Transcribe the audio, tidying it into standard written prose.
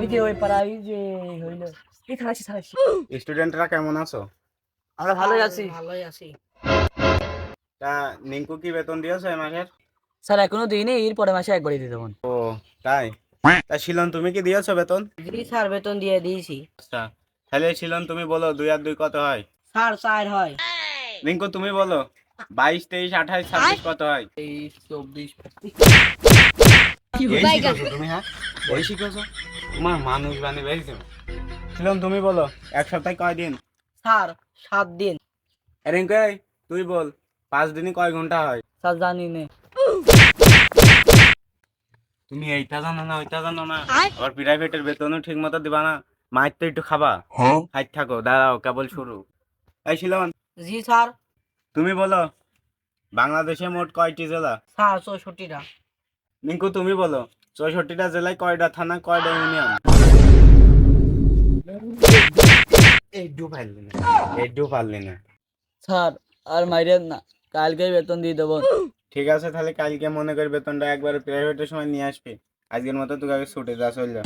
ওই যে ওই পাড়ায় যে হইলো এই থালাসি থালাসি। স্টুডেন্টরা কেমন আছো? আমরা ভালোই আছি। ভালোই আছি। তা নিঙ্কু কি বেতন দিয়েছো এই মাসের? স্যার এখনো দিইনি, এর পরের মাসে একবারই দিয়ে দেবো। ও তাই? তা শিলন তুমি কি দিয়েছো বেতন? জি স্যার, বেতন দিয়ে দিয়েছি। আচ্ছা, তাহলে শিলন তুমি বলো 2 আর 2 কত হয়? স্যার 4 হয়। রিঙ্কু তুমি বলো 22, 23, 28, 26 কত হয়? 23, 24, এই শিখেছো তুমি? হ্যাঁ, এই শিখেছো? তোমার মানুষ বানিয়ে বেরিয়েছো। শিলন তুমি বলো এক সপ্তাহে কয় দিন? স্যার 7 দিন। রিঙ্কু এই, তুই বল 5 দিনে কয় ঘন্টা হয়? স্যার জানি নে। তুমি এইটা জানো না ওইটা জানো না, আবার প্রাইভেটের বেতনও ঠিক মতো দিবা না, মাইর তো একটু খাবা। খাই থাকো, দাঁড়াও কেবল শুরু। এই শিলন জি স্যার। তুমি বলো বাংলাদেশে মোট কয়টি জেলা? স্যার 64টা। নিঙ্কু তুমি বলো 64টা জেলায় কয়টা থানা, কয়টা ইউনিয়ন? এইটু পারলি না, এইটু পারলি না। স্যার আর মাইরেন না, কালকেই বেতন দিয়ে দেবো। ঠিক আছে, তাহলে কালকে মনে করি বেতনটা একবারে প্রাইভেটের সময় নিয়ে আসবি। আজকের মতো তোকে ছুটে যা, চল যা।